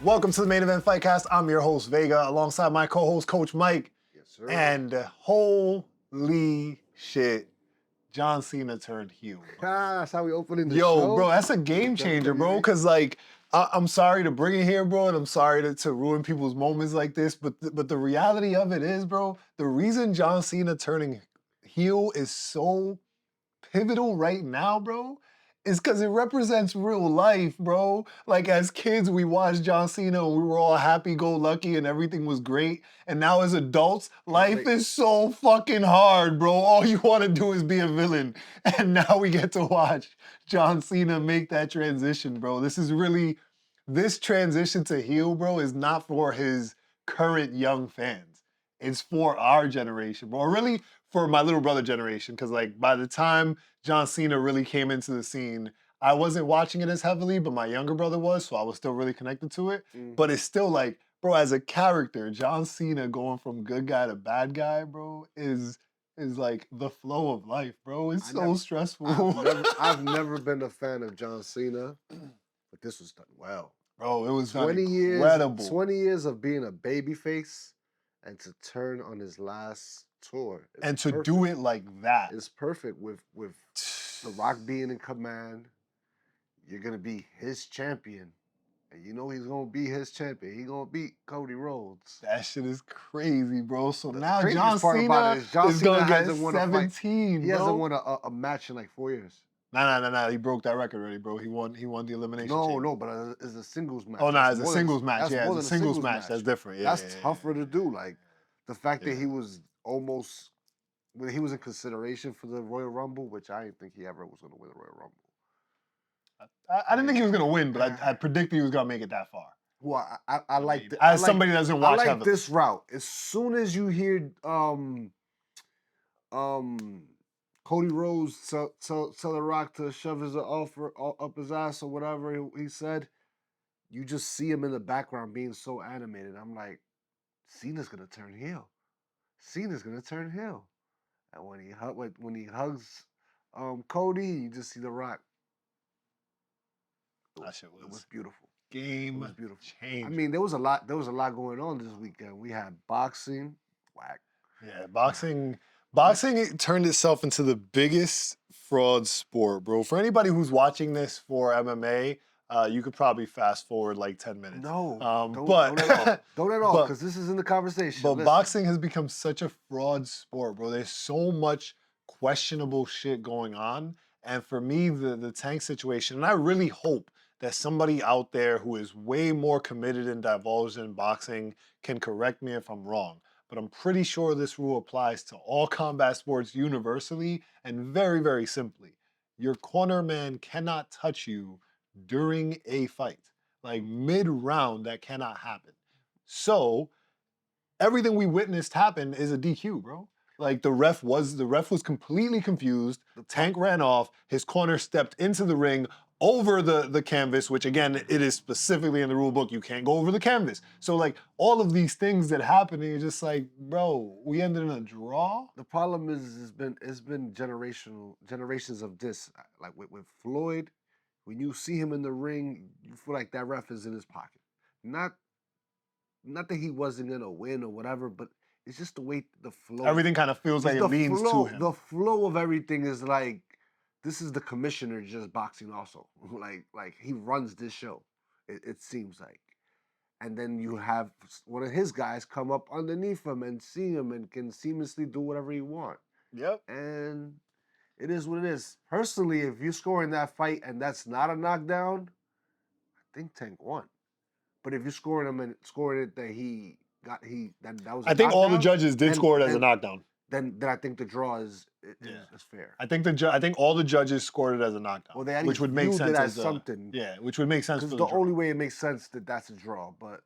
Welcome to the Main Event Fightcast. I'm your host, Vega, alongside my co-host, Coach Mike. Yes, sir. And holy shit, John Cena turned heel. That's how we opening the show. Yo, bro, that's a game changer, bro. Because, like, I'm sorry to bring it here, bro, and I'm sorry to ruin people's moments like this, but the reality of it is, bro, the reason John Cena turning heel is so pivotal right now, bro, is because it represents real life, bro. Like, as kids, we watched John Cena and we were all happy-go-lucky and everything was great. And now as adults, life is so fucking hard, bro. All you want to do is be a villain. And now we get to watch John Cena make that transition, bro. This transition to heel, bro, is not for his current young fans. It's for our generation, bro. Or really, for my little brother generation, because like by the time John Cena really came into the scene, I wasn't watching it as heavily, but my younger brother was, so I was still really connected to it. Mm-hmm. But it's still like, bro, as a character, John Cena going from good guy to bad guy, bro, is like the flow of life, bro. It's so stressful. I've never been a fan of John Cena, but this was done well. Bro, it was 20 incredible. years, 20 years of being a babyface and to turn on his last tour. And to perfect. Do it like that. It's perfect with The Rock being in command. You're going to be his champion. And you know he's going to be his champion. He's going to beat Cody Rhodes. That shit is crazy, bro. So now John Cena is going to get 17, He hasn't won a match in like 4 years. Nah. He broke that record already, bro. He won the elimination. No, but it's a singles match. Oh, no, it's a singles match. Yeah, it's a singles match. That's different. Yeah, that's tougher to do. Like, the fact that he was almost, when he was in consideration for the Royal Rumble, which I didn't think he ever was going to win the Royal Rumble. I didn't think he was going to win, but I predicted he was going to make it that far. Well, I like as somebody that doesn't watch. I like this route. As soon as you hear Cody Rhodes tell The Rock to shove his offer up his ass or whatever he said, you just see him in the background being so animated. I'm like, Cena's gonna turn heel. Cena's gonna turn heel. And when he hugs Cody, you just see The Rock. That shit was beautiful. Game change. I mean, there was a lot going on this weekend. We had boxing, whack. Yeah, Boxing it turned itself into the biggest fraud sport, bro. For anybody who's watching this for MMA, you could probably fast forward like 10 minutes. No, don't at all, because this is in the conversation. But boxing has become such a fraud sport, bro. There's so much questionable shit going on. And for me, the Tank situation, and I really hope that somebody out there who is way more committed and divulged in boxing can correct me if I'm wrong. But I'm pretty sure this rule applies to all combat sports universally and very, very simply. Your corner man cannot touch you during a fight. Like mid-round, that cannot happen. So everything we witnessed happen is a DQ, bro. Like the ref was completely confused. The Tank ran off. His corner stepped into the ring over the canvas, which again, it is specifically in the rule book, you can't go over the canvas. So like all of these things that happen, and you're just like, bro, we ended in a draw. The problem is it's been generations of this. Like with Floyd, when you see him in the ring, you feel like that ref is in his pocket. Not that he wasn't gonna win or whatever, but it's just the way the flow. Everything kind of feels like it leans to him. The flow of everything is like, this is the commissioner just boxing also. Like he runs this show, it seems like. And then you have one of his guys come up underneath him and see him and can seamlessly do whatever he wants. Yep. And it is what it is. Personally, if you score in that fight and that's not a knockdown, I think Tank won. But if you're scoring him and scoring it that that was. I think all the judges did score it as a knockdown. Then I think the draw is fair. I think all the judges scored it as a knockdown. Well, they which would make sense as something. Yeah, which would make sense. Because the only way it makes sense that's a draw, but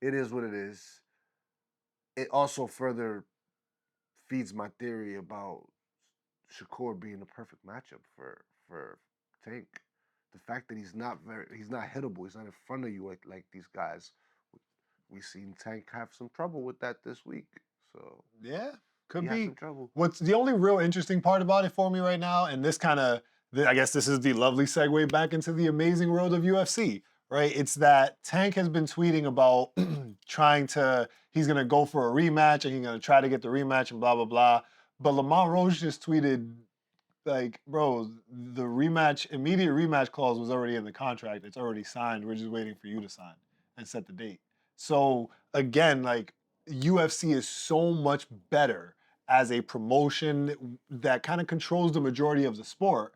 it is what it is. It also further feeds my theory about Shakur being the perfect matchup for Tank. The fact that he's not hittable, he's not in front of you like these guys. We've seen Tank have some trouble with that this week. So yeah. Could be. Some trouble. What's the only real interesting part about it for me right now, and this kind of, I guess this is the lovely segue back into the amazing world of UFC. right? It's that Tank has been tweeting about he's going to go for a rematch and he's going to try to get the rematch and blah, blah, blah. But Lamont Roche just tweeted, like, bro, the immediate rematch clause was already in the contract. It's already signed. We're just waiting for you to sign and set the date. So again, like, UFC is so much better as a promotion that kind of controls the majority of the sport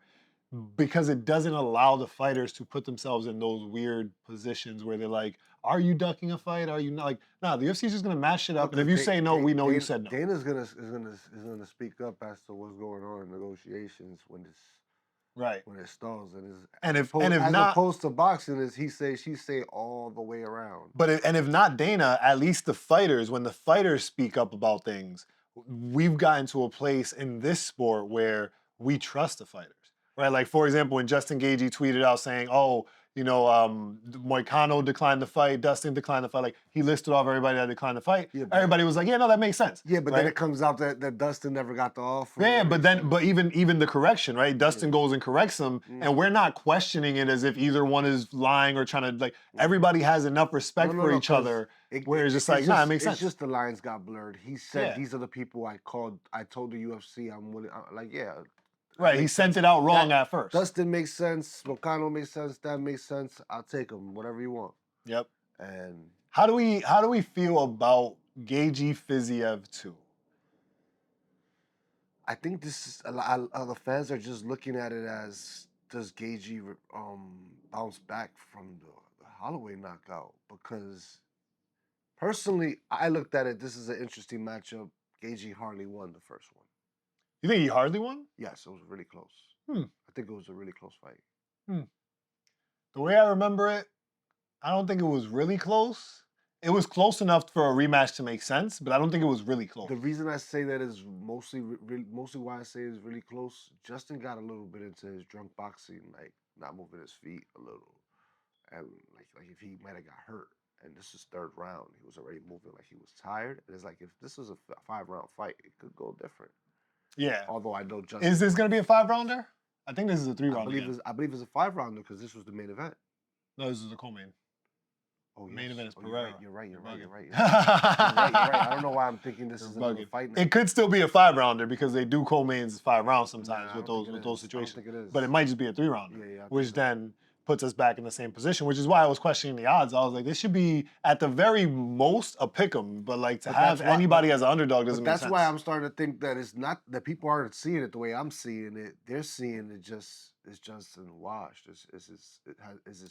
because it doesn't allow the fighters to put themselves in those weird positions where they're like, are you ducking a fight? Are you not? Like, nah, the UFC is just gonna mash it up. And if you say no, we know you said no. Dana's gonna speak up as to what's going on in negotiations when Right. it stalls, And if as not, opposed to boxing is he say she say all the way around. but if not Dana, at least the fighters, when the fighters speak up about things, we've gotten to a place in this sport where we trust the fighters, right? Like, for example, when Justin Gaethje tweeted out saying, "Oh, Moicano declined the fight, Dustin declined the fight," like, he listed off everybody that declined the fight. Yeah, Everybody was like, "Yeah, no, that makes sense." Yeah, but right? then it comes out that Dustin never got the offer. Yeah, but even the correction, right? Dustin goes and corrects him, and we're not questioning it as if either one is lying or trying to, like, everybody has enough respect for each other. Where it's just like, nah, it makes sense. It's just the lines got blurred. He said, Yeah. "These are the people I called. I told the UFC I'm willing." Like, yeah. Right, he sent it out wrong at first. Dustin makes sense. Moicano makes sense. That makes sense. I'll take him. Whatever you want. Yep. And how do we feel about Gaethje Fiziev 2? I think this is a lot of the fans are just looking at it as, does Gaethje bounce back from the Holloway knockout? Because personally, I looked at it. This is an interesting matchup. Gaethje hardly won the first one. You think he hardly won? Yes, it was really close. I think it was a really close fight. The way I remember it, I don't think it was really close. It was close enough for a rematch to make sense, but I don't think it was really close. The reason I say that is mostly why I say it's really close. Justin got a little bit into his drunk boxing, like not moving his feet a little, and like if he might have got hurt. And this is third round, he was already moving like he was tired. And it's like, if this was a 5-round fight, it could go different. Yeah. Although I know Justin. Is this going to be a 5-rounder? I think this is a 3-rounder. I believe it's a 5-rounder because this was the main event. No, this is the co-main. Oh, the main event is Pereira. You're right. You're right. I don't know why I'm thinking this is another fight now. It could still be a 5-rounder because they do co-mains 5 rounds sometimes with those situations. I don't think it is. But it might just be a 3-rounder, which then puts us back in the same position, which is why I was questioning the odds. I was like, this should be at the very most a pick'em, but like to have anybody as an underdog doesn't make sense. That's why I'm starting to think that it's not that people aren't seeing it the way I'm seeing it. They're seeing it just washed.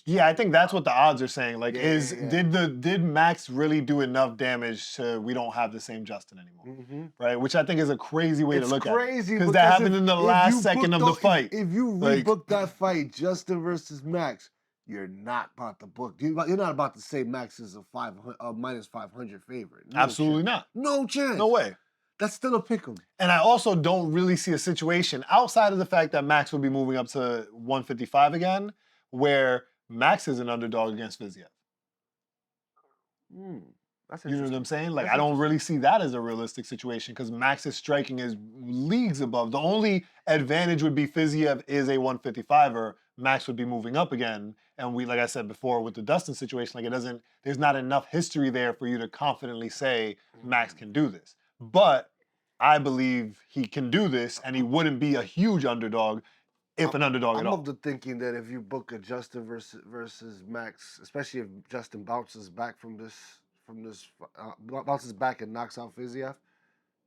Yeah, I think that's what the odds are saying. Like, did Max really do enough damage to we don't have the same Justin anymore, right? Which I think is a crazy way to look at it. It's crazy because that happened in the last second of the fight. If you rebook that fight, Justin versus Max, you're not about to book. You're not about to say Max is a minus 500 favorite. Absolutely not. No chance. No way. That's still a pick'em. And I also don't really see a situation outside of the fact that Max will be moving up to 155 again, where Max is an underdog against Fiziev. You know what I'm saying? Like, I don't really see that as a realistic situation because Max's striking is leagues above. The only advantage would be Fiziev is a 155er. Max would be moving up again. And like I said before, with the Dustin situation, like, there's not enough history there for you to confidently say Max can do this. But I believe he can do this, and he wouldn't be a huge underdog if an underdog at all. I'm of the thinking that if you book a Justin versus Max, especially if Justin bounces back bounces back and knocks out Fiziev,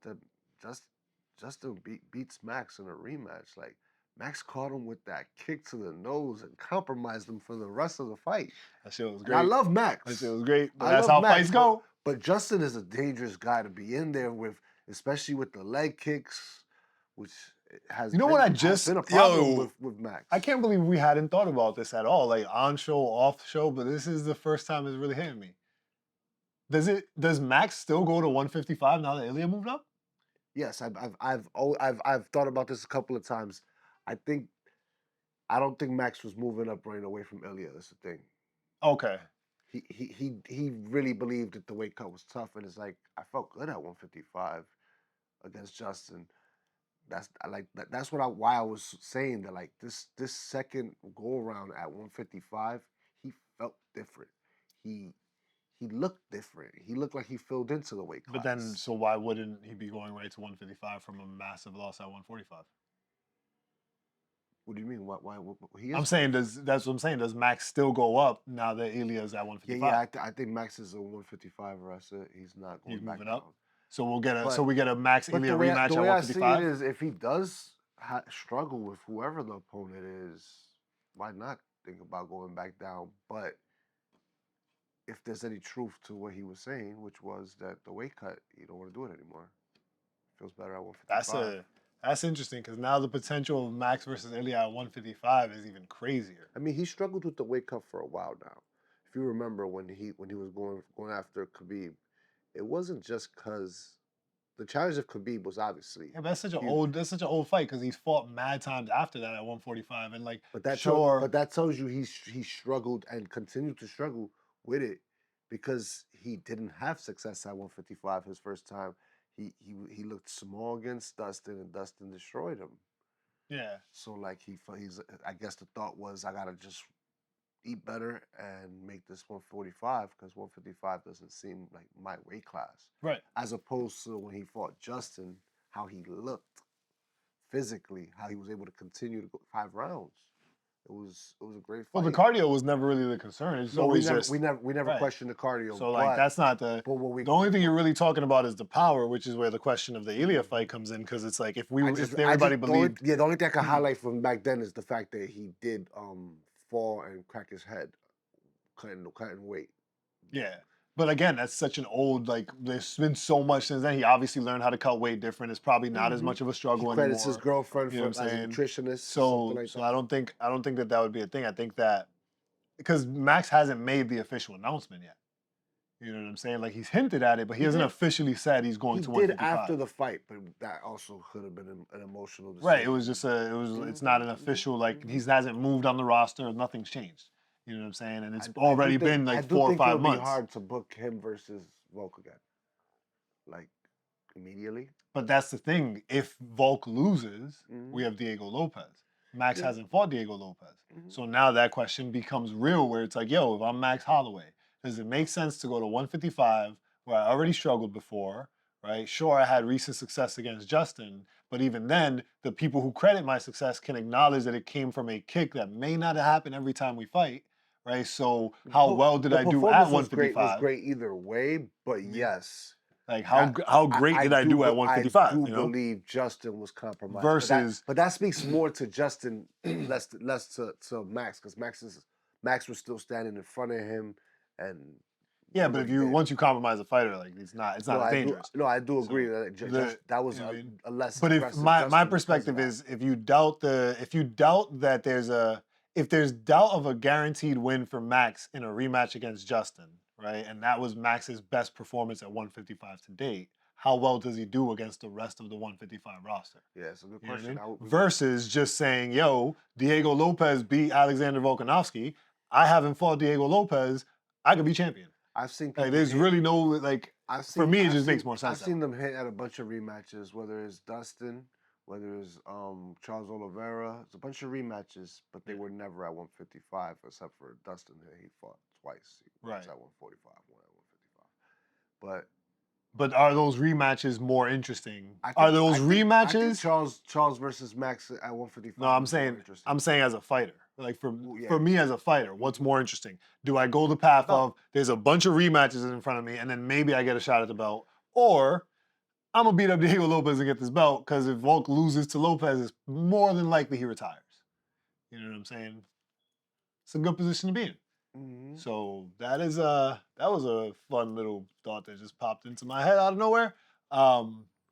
that Justin beats Max in a rematch. Like, Max caught him with that kick to the nose and compromised him for the rest of the fight. That shit was great. And I love Max. That shit was great. But that's how fights go. But Justin is a dangerous guy to be in there with, especially with the leg kicks, which has been a problem with Max. I can't believe we hadn't thought about this at all, like on show, off show, but this is the first time it's really hitting me. Does Max still go to 155 now that Ilya moved up? Yes, I've thought about this a couple of times. I don't think Max was moving up right away from Ilya. That's the thing. Okay. He really believed that the weight cut was tough, and it's like, I felt good at 155 against Justin. That's why I was saying that, like, this second go around at 155, he felt different. He looked different. He looked like he filled into the weight class. But then, so why wouldn't he be going right to 155 from a massive loss at 145? What do you mean? Why he is? I'm saying, that's what I'm saying. Does Max still go up now that Ilya's at 155? Yeah. I think Max is a 155 wrestler. He's not going He's back moving down. up. So we get a Max But Ilya the way, rematch the at way I see it 155. is, if he does struggle with whoever the opponent is, why not think about going back down? But if there's any truth to what he was saying, which was that the weight cut, you don't want to do it anymore. Feels better at 155. That's interesting because now the potential of Max versus Ilya at 155 is even crazier. I mean, he struggled with the weight cut for a while now. If you remember when he was going after Khabib, it wasn't just because the challenge of Khabib was obviously Yeah, but that's such huge. an old fight because he's fought mad times after that at 145 and like But that tells you he struggled and continued to struggle with it because he didn't have success at 155 his first time. He looked small against Dustin, and Dustin destroyed him. Yeah. So like he's I guess the thought was, I gotta just eat better and make this 145 because 155 doesn't seem like my weight class. Right. As opposed to when he fought Justin, how he looked physically, how he was able to continue to go 5 rounds. It was a great fight. Well, the cardio was never really the concern. It's always we never right. questioned the cardio. So like that's not the only thing you're really talking about is the power, which is where the question of the Ilya fight comes in because it's like if everybody believed the only thing I can highlight from back then is the fact that he did fall and crack his head cutting weight. Yeah. But again, that's such an old, like, there's been so much since then. He obviously learned how to cut weight different. It's probably not as much of a struggle He credits anymore. his girlfriend You know as what I'm a saying? nutritionist. So, Like so I don't think that would be a thing. I think that because Max hasn't made the official announcement yet. You know what I'm saying? Like he's hinted at it, but he hasn't officially said he's going to 155. He did after the fight, but that also could have been an emotional decision. Right. It was just it's not an official, like he hasn't moved on the roster. Nothing's changed. You know what I'm saying? And it's already been like 4 or 5 months. It would be hard to book him versus Volk again, like immediately. But that's the thing. If Volk loses, we have Diego Lopez. Max hasn't fought Diego Lopez. So now that question becomes real where it's like, yo, if I'm Max Holloway, does it make sense to go to 155 where I already struggled before, right? Sure, I had recent success against Justin, but even then, the people who credit my success can acknowledge that it came from a kick that may not happen every time we fight, right? So how well did I do at 155? Was great either way, but yes. Like how great did I do at 155? I do believe Justin was compromised. Versus, but that speaks more to Justin, less to Max, because Max was still standing in front of him, and yeah. But once you compromise a fighter, like it's not dangerous. I do agree that that was a less. But if my perspective is, if you doubt that if there's doubt of a guaranteed win for Max in a rematch against Justin, right? And that was Max's best performance at 155 to date. How well does he do against the rest of the 155 roster? Yeah, it's a good question. Versus just saying, yo, Diego Lopez beat Alexander Volkanovski. I haven't fought Diego Lopez. I could be champion. I've seen like there's really no like. For me, it just makes more sense. I've seen them hit at a bunch of rematches, whether it's Dustin, whether it's Charles Oliveira. It's a bunch of rematches, but they were never at 155, except for Dustin. He fought twice. He was at 145, one at 155. But are those rematches more interesting? Are those rematches? I think Charles versus Max at 155. No, I'm saying as a fighter. Like for me as a fighter, what's more interesting? Do I go the path of there's a bunch of rematches in front of me and then maybe I get a shot at the belt? Or I'm going to beat up Diego Lopez and get this belt because if Volk loses to Lopez, it's more than likely he retires. You know what I'm saying? It's a good position to be in. So that was a fun little thought that just popped into my head out of nowhere.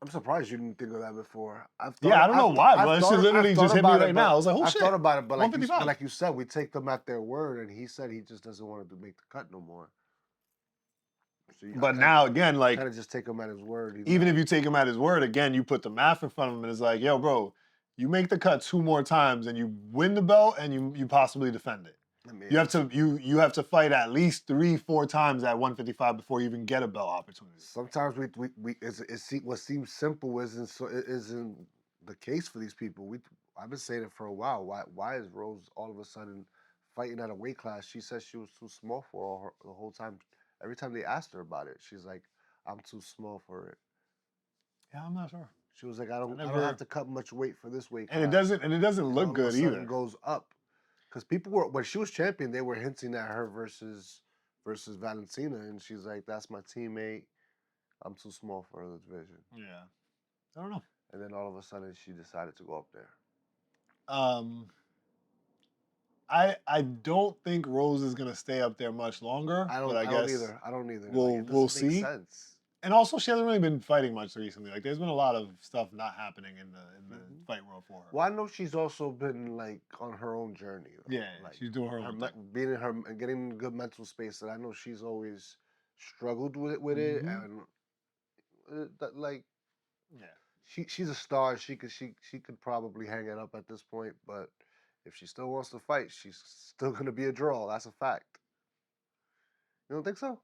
I'm surprised you didn't think of that before. I don't know why, but it literally just hit me right now. I was like, oh shit. I thought about it, but like you said, we take them at their word, and he said he just doesn't want to make the cut no more. So but now again, like kind of just take him at his word. Even if you take him at his word, again, you put the math in front of him, and it's like, yo, bro, you make the cut 2 more times, and you win the belt, and you possibly defend it. I mean, you have to fight at least 3-4 times at 155 before you even get a belt opportunity. Sometimes what seems simple isn't the case for these people. I've been saying it for a while. Why is Rose all of a sudden fighting at a weight class she said she was too small for the whole time. Every time they asked her about it, she's like, "I'm too small for it." Yeah, I'm not sure. She was like, I I don't never, have to cut much weight for this weight and it class." doesn't And look all of a good sudden either. goes up. Because people were, when she was champion, they were hinting at her versus Valentina, and she's like, "That's my teammate. I'm too small for the division." Yeah, I don't know. And then all of a sudden, she decided to go up there. I don't think Rose is gonna stay up there much longer. But I don't guess either. I don't either. we'll It doesn't make see. sense. And also, she hasn't really been fighting much recently. Like, there's been a lot of stuff not happening in the fight world for her. Well, I know she's also been like on her own journey. Though. Yeah, like, she's doing her own thing. Being in her and getting in good mental space. And I know she's always struggled with it, and like, yeah, she's a star. She could probably hang it up at this point. But if she still wants to fight, she's still gonna be a draw. That's a fact. You don't think so?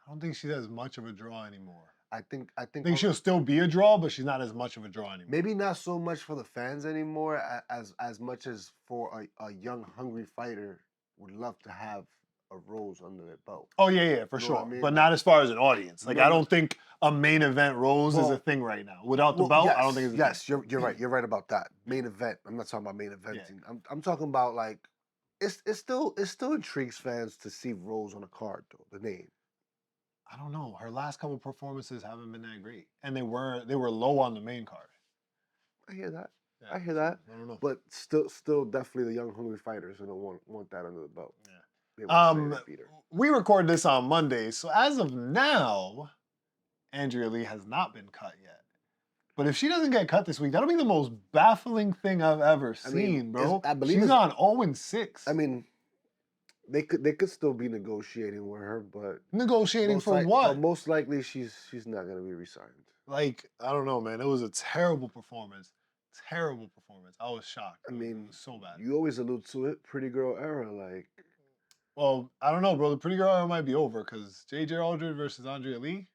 I don't think she's as much of a draw anymore. I think she'll still be a draw, but she's not as much of a draw anymore. Maybe not so much for the fans anymore as much as for a young, hungry fighter would love to have a Rose under their belt. Oh, yeah, for sure. I mean? But not as far as an audience. Like, No, I don't think a main event Rose is a thing right now. Without the belt, yes, I don't think it's a thing. You're right. You're right about that. Main event. I'm not talking about main eventing. I'm talking about, like, it still intrigues fans to see Rose on a card, though, the name. I don't know. Her last couple performances haven't been that great, and they were low on the main card. I hear that. Yeah, I hear that. I don't know. But still, definitely the young hungry fighters gonna want that under the belt. Yeah. We record this on Monday, so as of now, Andrea Lee has not been cut yet. But if she doesn't get cut this week, that'll be the most baffling thing I've ever seen, bro. She's on 0-6. I mean, they could still be negotiating with her, but negotiating for what? But most likely she's not gonna be resigned. Like, I don't know, man. It was a terrible performance. Terrible performance. I was shocked. I mean, it was so bad. You always allude to it, pretty girl era, like. Well, I don't know, bro. The pretty girl era might be over because J.J. Aldridge versus Andrea Lee.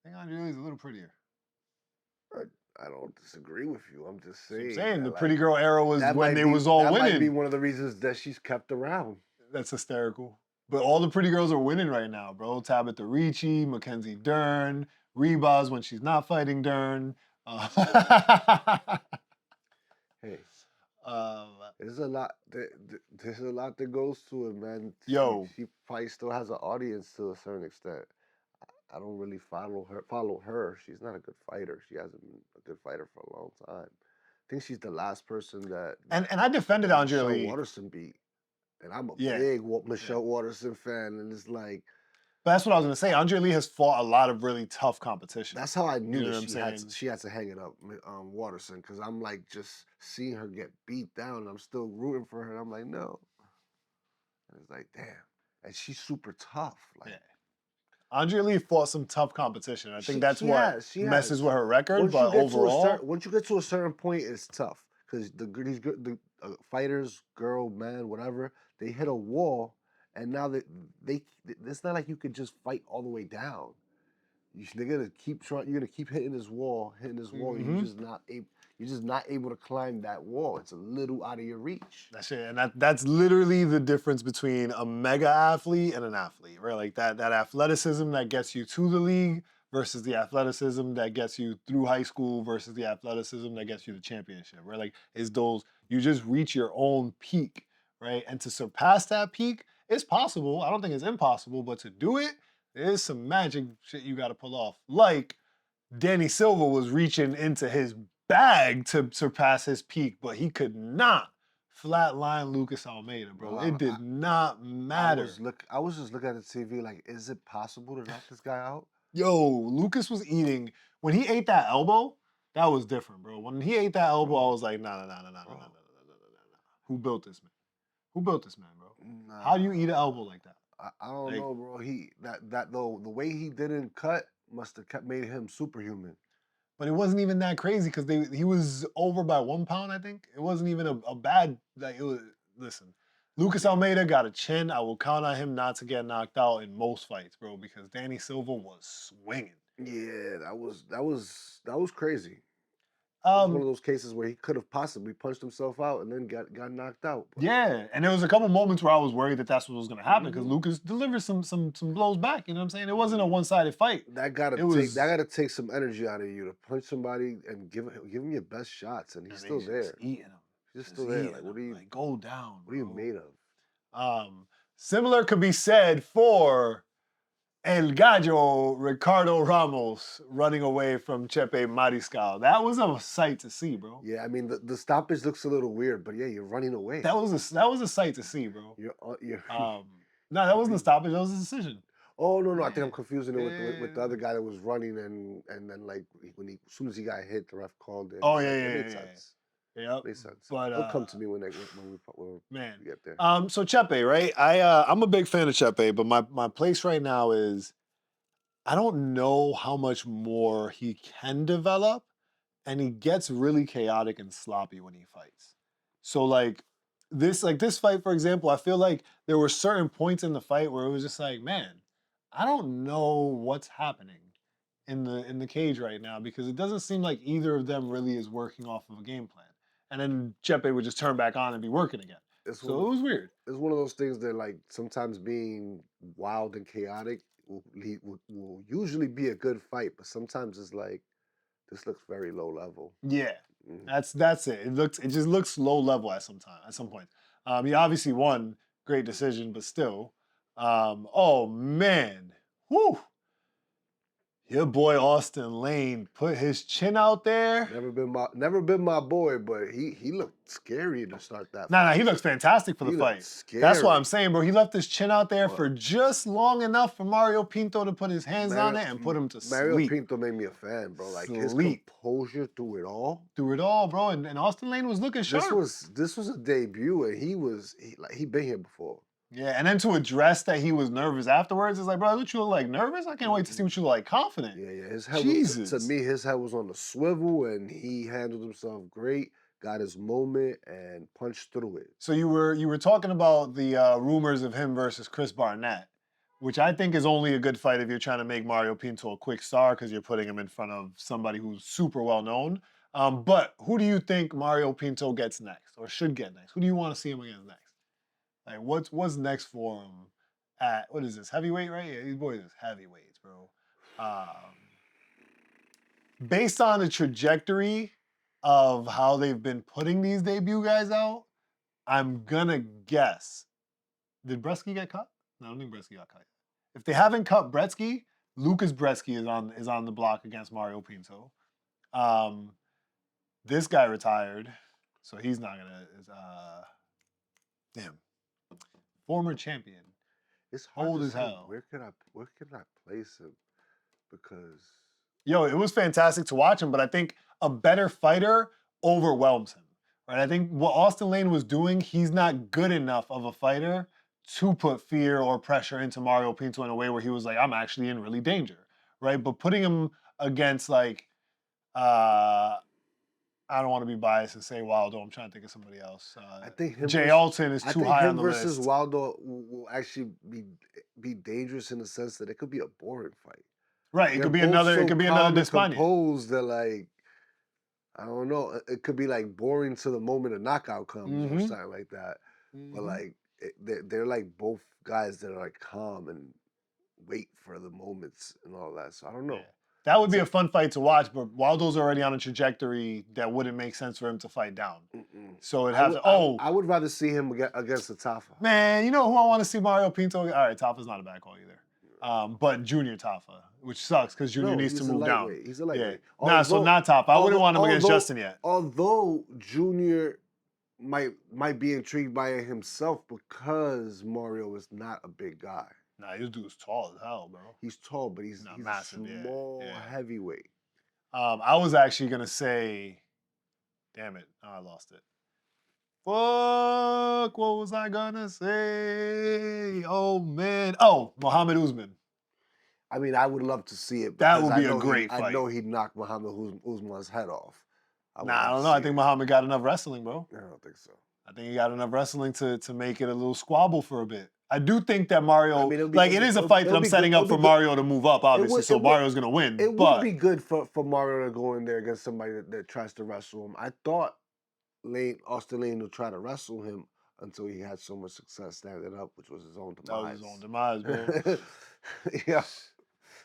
I think Andrea Lee's a little prettier. I don't disagree with you. I'm just saying. I'm saying the pretty girl era was when they was all winning. That might be one of the reasons that she's kept around. That's hysterical. But all the pretty girls are winning right now, bro. Tabitha Ricci, Mackenzie Dern, Rebaz when she's not fighting Dern. Hey, there's a lot. There's a lot that goes to it, man. She probably still has an audience to a certain extent. I don't really follow her. She's not a good fighter. She hasn't been a good fighter for a long time. I think she's the last person that and I defended Andrea Lee. Watterson beat, and I'm a big Michelle Watterson fan, and it's like. But that's what I was gonna say. Andrea Lee has fought a lot of really tough competition. That's how I knew that she had to hang it up, Watterson, because I'm like just seeing her get beat down. And I'm still rooting for her. And I'm like, no. And it's like, damn. And she's super tough. Like, Andrea Lee fought some tough competition. I think that's what messes with her record. But overall, once you get to a certain point, it's tough because the fighters, girl, man, whatever, they hit a wall. And now it's not like you could just fight all the way down. They're gonna keep trying. You're gonna keep hitting this wall. You're just not able to climb that wall. It's a little out of your reach. That's it, and that's literally the difference between a mega athlete and an athlete, right? Like that athleticism that gets you to the league versus the athleticism that gets you through high school versus the athleticism that gets you the championship, right? Like it's those you just reach your own peak, right? And to surpass that peak. It's possible. I don't think it's impossible, but to do it, there's some magic shit you got to pull off. Like Danny Silva was reaching into his bag to surpass his peak, but he could not flatline Lucas Almeida, bro. It did not matter. I was just looking at the TV like, is it possible to knock this guy out? Yo, Lucas was eating. When he ate that elbow, that was different, bro. When he ate that elbow, I was like, nah. Who built this man? Who built this man, bro? Nah. How do you eat an elbow like that? I don't know, bro. The way he didn't cut must have made him superhuman. But it wasn't even that crazy because he was over by 1 pound, I think. It wasn't even a bad like it was. Listen, Lucas Almeida got a chin. I will count on him not to get knocked out in most fights, bro, because Danny Silva was swinging. Yeah, that was crazy. was one of those cases where he could have possibly punched himself out and then got knocked out. But Yeah, and there was a couple moments where I was worried that that's what was going to happen because Mhm. Lucas delivered some blows back. You know what I'm saying? It wasn't a one-sided fight. that gotta It was. take some energy out of you to punch somebody and give him your best shots, and he's And still he's just there. eating them. He's just still there. Like, what are you? Like, go down, What are you bro. made of? Similar could be said for El Gallo Ricardo Ramos running away from Chepe Mariscal. That was a sight to see, bro. Yeah, I mean the stoppage looks a little weird, but yeah, you're running away. That was a sight to see, bro. You're No, that wasn't a stoppage. That was a decision. Oh no, I think Yeah. I'm confusing it with the other guy that was running and then like as soon as he got hit, the ref called it. Oh Like, yeah, it yeah, made yeah. sense. Yep. Makes sense. But It'll come to me when we man, get there. So Chepe, right? I'm a big fan of Chepe, but my place right now is I don't know how much more he can develop, and he gets really chaotic and sloppy when he fights. So this fight, for example, I feel like there were certain points in the fight where it was just like, man, I don't know what's happening in the cage right now because it doesn't seem like either of them really is working off of a game plan. And then Chepe would just turn back on and be working again. So it was weird. It's one of those things that like sometimes being wild and chaotic will usually be a good fight, but sometimes it's like this looks very low level. Yeah, Mhm. that's it. It just looks low level at some point. He obviously won, great decision, but still. Oh man, whoo! Your boy Austin Lane put his chin out there. Never been my boy, but he looked scary to start that. Nah, he looks fantastic for the He fight. looked scary. That's what I'm saying, bro. He left his chin out there But- for just long enough for Mario Pinto to put his hands on it and put him to Mario sleep. Pinto made me a fan, bro. Like his Sleep. composure through it all. Through it all, bro. And Austin Lane was looking sharp. This was a debut, and he been here before. Yeah, and then to address that he was nervous afterwards, it's like, bro, don't you look like nervous? I can't wait to see what you look like confident. Yeah. His head Jesus. to me, his head was on the swivel, and he handled himself great. Got his moment and punched through it. So you were talking about the rumors of him versus Chris Barnett, which I think is only a good fight if you're trying to make Mario Pinto a quick star because you're putting him in front of somebody who's super well known. But who do you think Mario Pinto gets next or should get next? Who do you want to see him against next? Like what's next for him at what is this, heavyweight, right? Yeah, these boys is heavyweights, bro. Based on the trajectory of how they've been putting these debut guys out, I'm gonna guess. Did Bretsky get cut? No, I don't think Bretsky got cut. If they haven't cut Bretsky, Lucas Bretsky is on the block against Mario Pinto. This guy retired, so he's not gonna. Damn. Former champion. It's hard Old to as say hell. where can I place him? Because Yo, it was fantastic to watch him, but I think a better fighter overwhelms him. Right? I think what Austin Lane was doing, he's not good enough of a fighter to put fear or pressure into Mario Pinto in a way where he was like, I'm actually in really danger. Right? But putting him against like I don't want to be biased and say Waldo. I'm trying to think of somebody else. I think him Jay Alton is too high on the versus list. Waldo will actually be dangerous in the sense that it could be a boring fight. Right. It could be another Despania. Composed that like I don't know. It could be like boring to the moment a knockout comes or something like that. But like they're like both guys that are like calm and wait for the moments and all that. So I don't know. Yeah. That would be a fun fight to watch, but Waldo's already on a trajectory that wouldn't make sense for him to fight down. So it has. I would rather see him against the Tafa. Man, you know who I want to see? Mario Pinto. All right, Tafa's not a bad call either. But Junior Tafa, which sucks because Junior needs to move down. He's a lightweight. Yeah. Nah, so not Tafa. I wouldn't want him against Justin yet. Although Junior might be intrigued by it himself because Mario is not a big guy. Nah, this dude's tall as hell, bro. He's tall, but he's massive, a small heavyweight. I was actually gonna say, damn it, I lost it. Fuck, what was I gonna say? Oh man, Muhammad Usman. I mean, I would love to see it. That would be a great fight. I know he'd knock Muhammad Usman's head off. I don't know. I think Muhammad got enough wrestling, bro. I don't think so. I think he got enough wrestling to make it a little squabble for a bit. I do think that Mario, I mean, it is a fight that I'm setting up for Mario to move up, obviously, so Mario's going to win. It but would be good for Mario to go in there against somebody that tries to wrestle him. I thought Austin Lane would try to wrestle him until he had so much success standing up, which was his own demise. That was his own demise, bro. Yeah.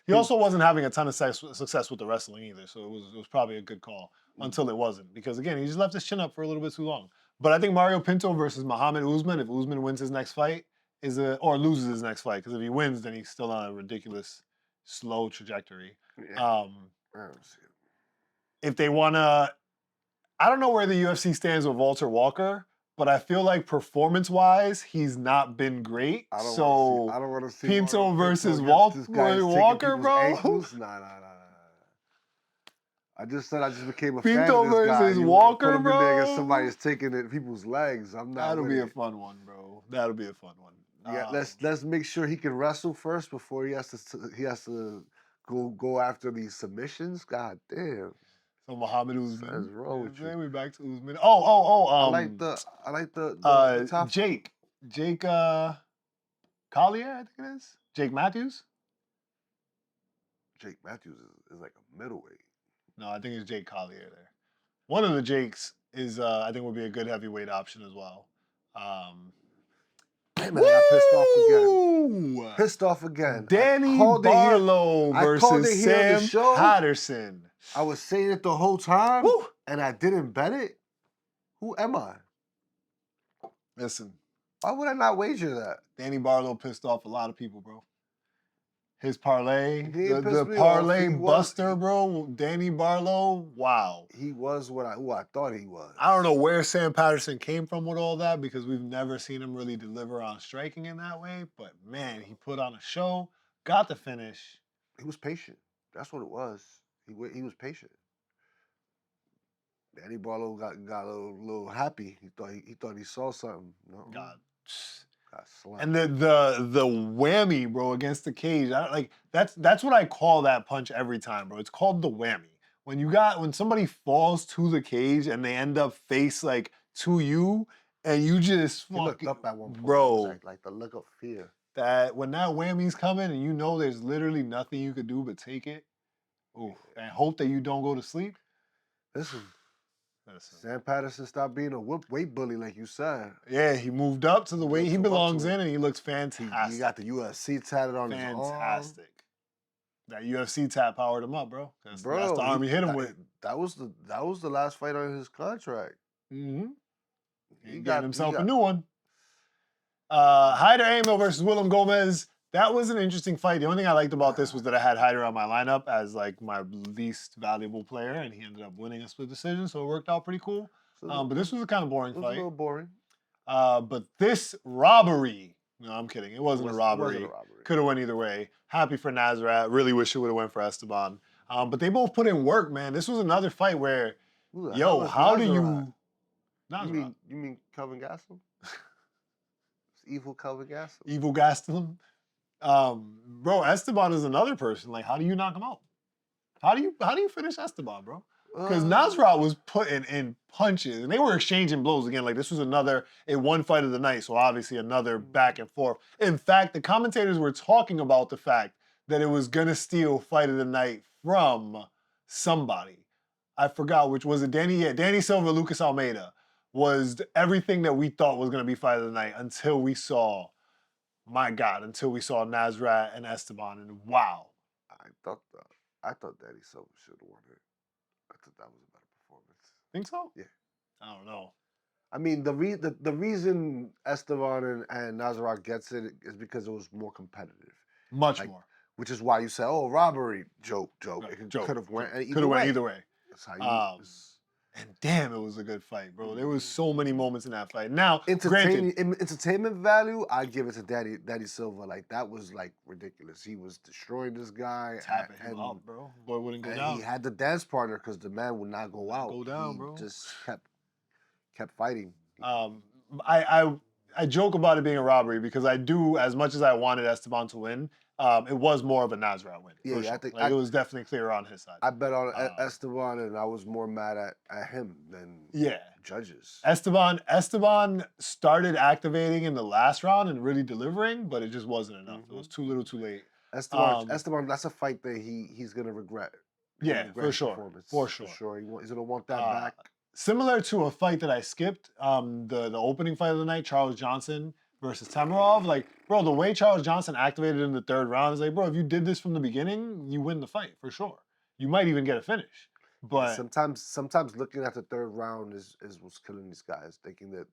He also wasn't having a ton of success with the wrestling either, so it was probably a good call until it wasn't. Because, again, he just left his chin up for a little bit too long. But I think Mario Pinto versus Muhammad Usman, if Usman wins his next fight, or loses his next fight, because if he wins, then he's still on a ridiculous, slow trajectory. Yeah. If they want to, I don't know where the UFC stands with Walter Walker, but I feel like performance-wise, he's not been great. I don't want to see Pinto Mario versus Walker, bro. Ankles? Nah. I just said I just became a fan Pinto of this guy. versus You Walker, put him bro. in there against somebody that's taking it people's legs. I'm not. That'll be a fun one, bro. That'll be a fun one. Yeah, let's make sure he can wrestle first before he has to go after these submissions. God damn. So Muhammad Usman. What's wrong with you? We back to Usman. I like the top. Jake Collier, I think it is. Jake Matthews. Jake Matthews is like a middleweight. No, I think it's Jake Collier there. One of the Jakes is I think would be a good heavyweight option as well. Damn it, I got pissed off again. Danny Barlow versus Sam Patterson. I was saying it the whole time, Woo! and I didn't bet it. Who am I? Listen. Why would I not wager that? Danny Barlow pissed off a lot of people, bro. His parlay, the parlay buster, bro. Danny Barlow, wow. He was who I thought he was. I don't know where Sam Patterson came from with all that because we've never seen him really deliver on striking in that way. But, man, he put on a show, got the finish. He was patient. That's what it was. He was patient. Danny Barlow got a little happy. He thought he saw something. No. God. Got and the whammy, bro, against the cage. That's what I call that punch every time, bro. It's called the whammy. When somebody falls to the cage and they end up face to you, and you just he looked up at one point, bro. Like the look of fear. That when that whammy's coming and you know there's literally nothing you could do but take it, and hope that you don't go to sleep. Listen. Sam Patterson stopped being a weight bully, like you said. Yeah, he moved up to the weight he belongs in, and he looks fantastic. He got the UFC tatted on his arm. Fantastic. That UFC tat powered him up, bro. That's the arm he hit him with. That was the last fight on his contract. Mm-hmm. He got himself a new one. Hyder Amil versus Willem Gomez. That was an interesting fight. The only thing I liked about this was that I had Hyder on my lineup as my least valuable player, and he ended up winning a split decision, so it worked out pretty cool. But this was a kind of boring fight. It was a little boring. But this robbery, no, I'm kidding. It wasn't a robbery. Could have went either way. Happy for Nasrat. Really wish it would have went for Esteban. But they both put in work, man. This was another fight where, how do you... You mean Kelvin Gastelum? Evil Kelvin Gastelum. Evil Gastelum. Bro, Esteban is another person. How do you knock him out? How do you finish Esteban, bro? Because Nasrat was putting in punches, and they were exchanging blows again. This was one fight of the night, so obviously another back and forth. In fact, the commentators were talking about the fact that it was gonna steal fight of the night from somebody. I forgot which was it. Danny Silva, Lucas Almeida was everything that we thought was gonna be fight of the night until we saw. My God, until we saw Nasrat and Esteban, and wow. I thought Danny Silva should have won it. I thought that was a better performance. Think so? Yeah. I don't know. I mean, the reason Esteban and Nasrat gets it is because it was more competitive. Much more. Which is why you say, robbery, joke. It could have went either way. That's how you... And damn, it was a good fight, bro. There was so many moments in that fight. Now, entertainment value, I give it to Danny Silva. That was ridiculous. He was destroying this guy. Tapping him up, bro. Boy wouldn't go down. He had the dance partner because the man would not go out. Go down, bro. Just kept fighting. I I joke about it being a robbery because I do, as much as I wanted Esteban to win, it was more of a Nasrat win. Yeah, For yeah, sure. I think Like, it was definitely clear on his side. I bet on Um, Esteban, and I was more mad at him than Yeah. judges. Esteban started activating in the last round and really delivering, but it just wasn't enough. It was too little, too late. Esteban, that's a fight that he's gonna regret. Yeah, for His sure. performance. For sure. He's gonna want that back. Similar to a fight that I skipped, the opening fight of the night, Charles Johnson versus Tamarov. Like, bro, the way Charles Johnson activated in the third round is like, bro, if you did this from the beginning, you win the fight for sure. You might even get a finish. But sometimes looking at the third round is what's killing these guys, thinking that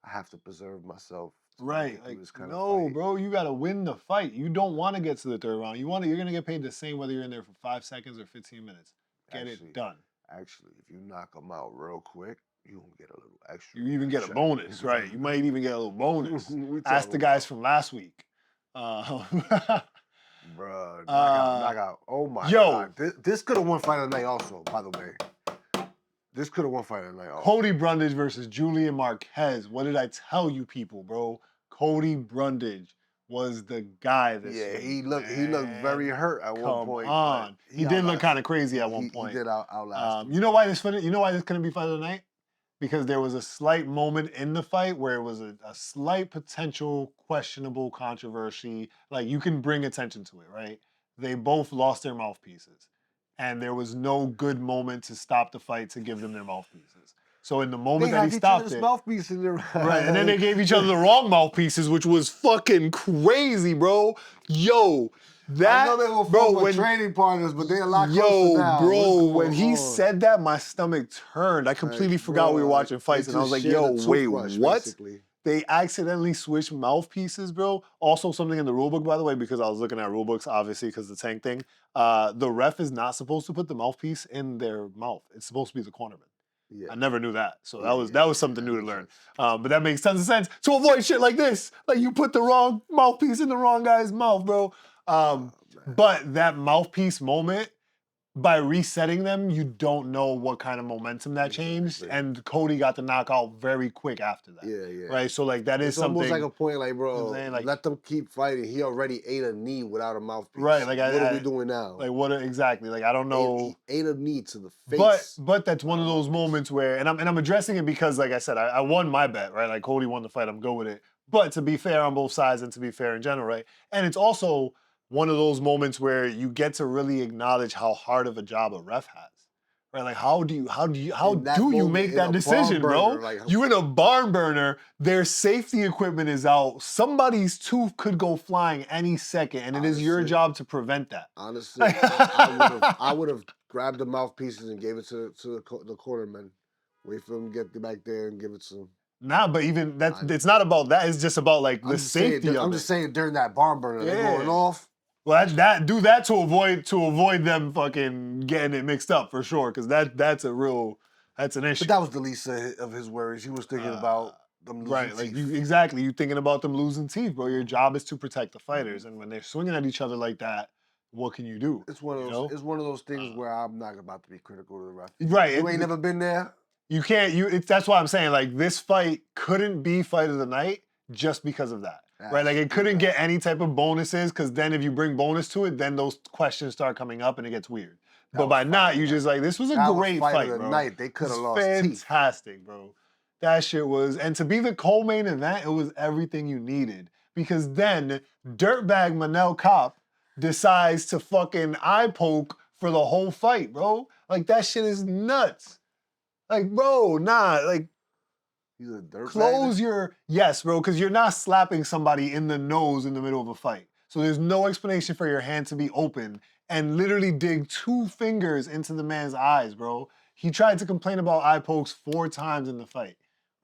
I have to preserve myself. Right, like, no, bro, you gotta win the fight. You don't want to get to the third round. You're gonna get paid the same whether you're in there for 5 seconds or 15 minutes. Get it done. Actually, if you knock them out real quick, you gonna get a little extra. You even get a bonus, right? You might even get a little bonus. Ask the guys from last week. Bruh, knockout. Oh my God. This could have won fight of the night also, by the way. This could have won fight of the night also. Cody Brundage versus Julian Marquez. What did I tell you people, bro? Cody Brundage was the guy this week. Yeah, he looked very hurt at one point. Come on. He did look kind of crazy at one point. He did outlast. You know why this couldn't be fight of the night? Because there was a slight moment in the fight where it was a slight potential questionable controversy. Like, you can bring attention to it, right? They both lost their mouthpieces. And there was no good moment to stop the fight to give them their mouthpieces. So in the moment that he stopped it, mouthpiece in their right, and then they gave each other the wrong mouthpieces, which was fucking crazy, bro. Yo, that, I know they were training partners, but they're a lot closer now. Bro, when he said that, my stomach turned. I completely forgot we were watching fights, and I was like, yo, wait, what? Basically. They accidentally switched mouthpieces, bro. Also, something in the rulebook, by the way, because I was looking at rulebooks, obviously, because the tank thing. The ref is not supposed to put the mouthpiece in their mouth. It's supposed to be the cornerman. Yeah. I never knew that. So that was something new to learn. But that makes tons of sense to avoid shit like this. Like, you put the wrong mouthpiece in the wrong guy's mouth, bro. But that mouthpiece moment, by resetting them, you don't know what kind of momentum that changed. And Cody got the knockout very quick after that. Yeah. Right? So, like, that is something. It's almost like a point, like, bro, let them keep fighting. He already ate a knee without a mouthpiece. Right. Like, what are we doing now? Like, what exactly? Like, I don't know. He ate a knee to the face. But that's one of those moments where, and I'm addressing it because, like I said, I won my bet, right? Like, Cody won the fight. I'm good with it. But to be fair on both sides and to be fair in general, right? And it's also one of those moments where you get to really acknowledge how hard of a job a ref has, right? Like, how do you make that decision, bro? Like, you in a barn burner, their safety equipment is out, somebody's tooth could go flying any second, and it is your job to prevent that. Honestly, I would have grabbed the mouthpieces and gave it to the cornerman. Wait for him to get back there and give it to him. Nah, but even that, it's not about that. It's just about, like, the safety of it. I'm just saying during that barn burner, they're going off. Well, do that to avoid them fucking getting it mixed up for sure, because that's an issue. But that was the least of his worries. He was thinking about them losing teeth. Like, you thinking about them losing teeth, bro. Your job is to protect the fighters, and when they're swinging at each other like that, what can you do? It's one of those. It's one of those things where I'm not about to be critical to the ref. Right, you ain't never been there. You can't. That's why I'm saying, like, this fight couldn't be fight of the night just because of that. Right, like, it couldn't get any type of bonuses, because then if you bring bonus to it, then those questions start coming up and it gets weird. But by not, you just like, this was a great fight, bro. Night. They could have lost fantastic, bro. That shit was, and to be the co-main event, it was everything you needed. Because then dirtbag Manel Kape decides to fucking eye poke for the whole fight, bro. Like, that shit is nuts. Like, bro, nah, like, yes, bro, because you're not slapping somebody in the nose in the middle of a fight. So there's no explanation for your hand to be open and literally dig 2 fingers into the man's eyes, bro. He tried to complain about eye pokes 4 times in the fight,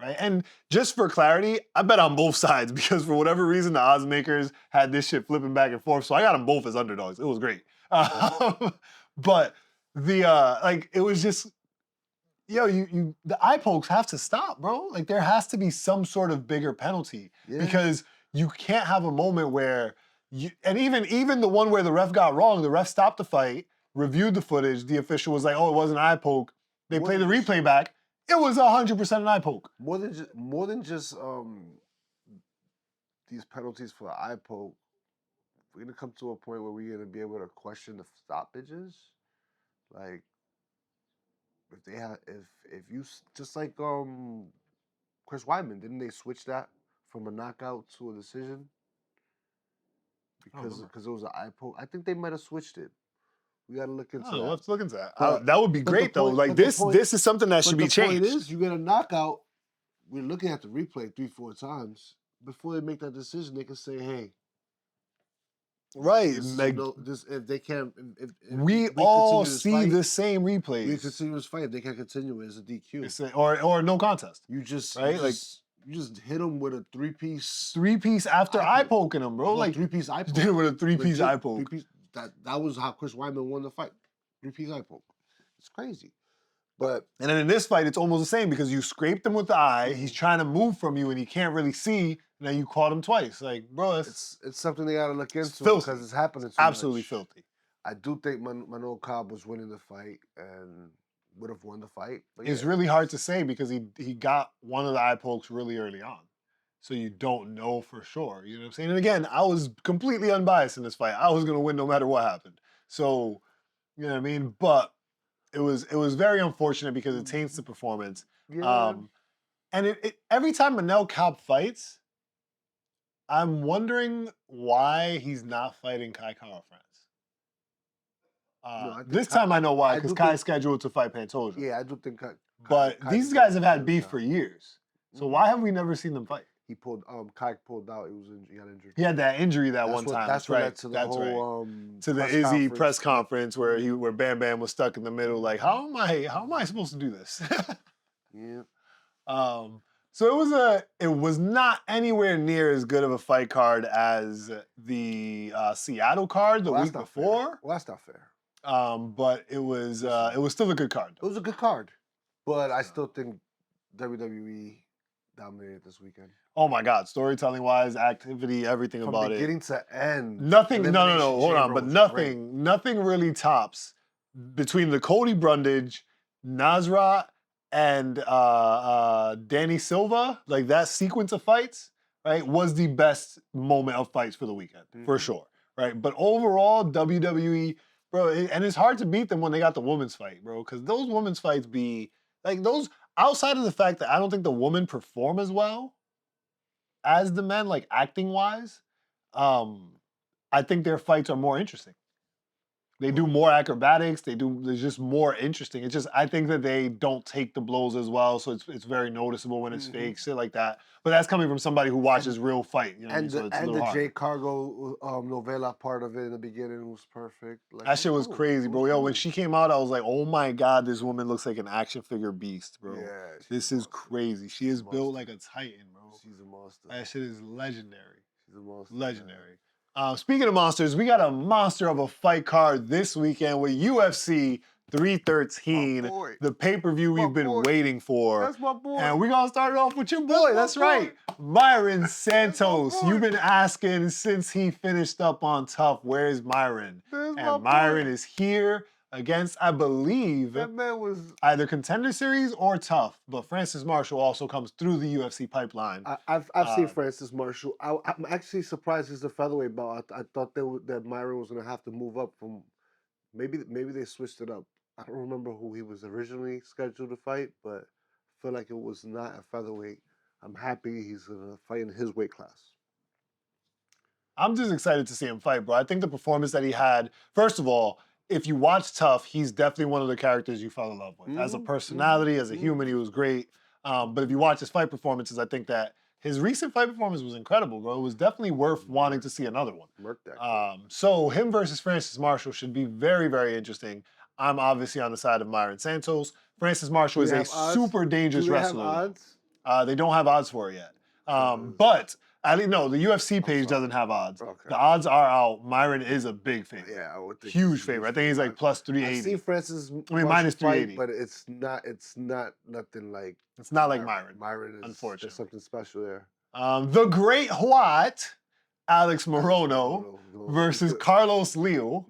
right? And just for clarity, I bet on both sides, because for whatever reason, the odds makers had this shit flipping back and forth. So I got them both as underdogs. It was great. But it was just, yo, the eye pokes have to stop, bro. Like, there has to be some sort of bigger penalty, because you can't have a moment where and even the one where the ref got wrong, the ref stopped the fight, reviewed the footage, the official was like, oh, it wasn't an eye poke. They played the replay back. It was 100% an eye poke. More than just these penalties for an eye poke, we're gonna come to a point where we're gonna be able to question the stoppages. Like, if they have, if you just like Chris Weidman, didn't they switch that from a knockout to a decision? Because it was an eye poke. I think they might have switched it. We got to look into that. We'll have to look into that. But- that would be but great, the though. point- Like, but the this point- this is something that should be the point changed. is, you get a knockout. We're looking at the replay 3-4 times before they make that decision. They can say, "Hey, Right. this, Like, this if they can't, if we all continue this see fight, the same we replays. continue this fight. They can't continue it as a DQ. Or no contest. You just right? you just hit them with a three-piece after eye eye poke. poking him, bro. Like, three-piece eye poke. did it with a three-piece Legit, eye poke. three-piece, that was how Chris Weidman won the fight. Three-piece eye poke. It's crazy. But And then in this fight, it's almost the same because you scraped him with the eye. He's trying to move from you, and he can't really see. And then you caught him twice. Like, bro, it's something they got to look into filthy. because it's happening too absolutely much. filthy. I do think Manel Kape was winning the fight and would have won the fight. But It's yeah. really hard to say because he got one of the eye pokes really early on. So you don't know for sure. You know what I'm saying? And again, I was completely unbiased in this fight. I was going to win no matter what happened. So, you know what I mean? But it was very unfortunate because it taints the performance. Yeah. And every time Manel Kape fights, I'm wondering why he's not fighting Kai Kara France. I think This Kai- time I know why, I because do Kai's think- scheduled to fight Pantoja. Yeah, I do think. But Kai these deserves guys have to had fight beef Kai. for years. So why have we never seen them fight? He pulled. Kai pulled out. He got injured. He had that injury that one time. That's what right. led to the That's whole right. To the press Izzy conference. press conference where Bam Bam was stuck in the middle. Like, how am I supposed to do this? Yeah. So it was not anywhere near as good of a fight card as the Seattle card the Well, week that's not before. fair. Well, that's not fair. But it was still a good card. It was a good card, but I still think WWE dominated this weekend. Oh my God! Storytelling wise, activity, everything From about beginning to end. Nothing. No. Elimination Hold on. Chamber But was nothing really tops between the Cody Brundage, Nasrat, and Danny Silva. Like that sequence of fights, right, was the best moment of fights for the weekend for sure, right? But overall, WWE, bro, and it's hard to beat them when they got the women's fight, bro, because those women's fights be like those. Outside of the fact that I don't think the women perform as well as the men, like acting wise, I think their fights are more interesting. They do more acrobatics. They're just more interesting. It's just I think that they don't take the blows as well, so it's very noticeable when it's fake, shit like that. But that's coming from somebody who watches real fight, you know. And so it's a little the hard. Jay Cargo novella part of it in the beginning was perfect. Like, That shit was cool. crazy, It bro. was Yo, cool. when she came out, I was like, oh my God, this woman looks like an action figure beast, bro. Yeah, This is crazy. She is built like a titan, bro. She's a monster. That shit is legendary. She's a monster. Legendary. Speaking of monsters, we got a monster of a fight card this weekend with UFC 313, My boy. the pay-per-view My we've been boy. waiting for. That's my boy. And we're going to start it off with your boy. That's That's my right. Myron Santos. boy. You've been asking since he finished up on Tough, where's Myron? There's my And boy. Myron is here against, I believe, That man was. either Contender Series or Tough. But Francis Marshall also comes through the UFC pipeline. I've seen Francis Marshall. I'm actually surprised he's a featherweight bout. I thought that Myron was gonna have to move up from. Maybe they switched it up. I don't remember who he was originally scheduled to fight, but I feel like it was not a featherweight. I'm happy he's gonna fight in his weight class. I'm just excited to see him fight, bro. I think the performance that he had, first of all, if you watch Tough, he's definitely one of the characters you fell in love with. As a personality, as a human, he was great. But if you watch his fight performances, I think that his recent fight performance was incredible, bro. It was definitely worth wanting to see another one. So him versus Francis Marshall should be very, very interesting. I'm obviously on the side of Mairon Santos. Francis Marshall is a super dangerous wrestler. Have odds? They don't have odds for it yet. But I didn't know the UFC page doesn't have odds. Okay. The odds are out. Myron is a big favorite. Yeah, I would think Huge favorite. I think he's like plus I 380. see Francis. minus fight, 380. but it's not nothing like. It's not like Myron. Myron is unfortunately. There's something special there. The Great What, Alex Morono versus Carlos Leo.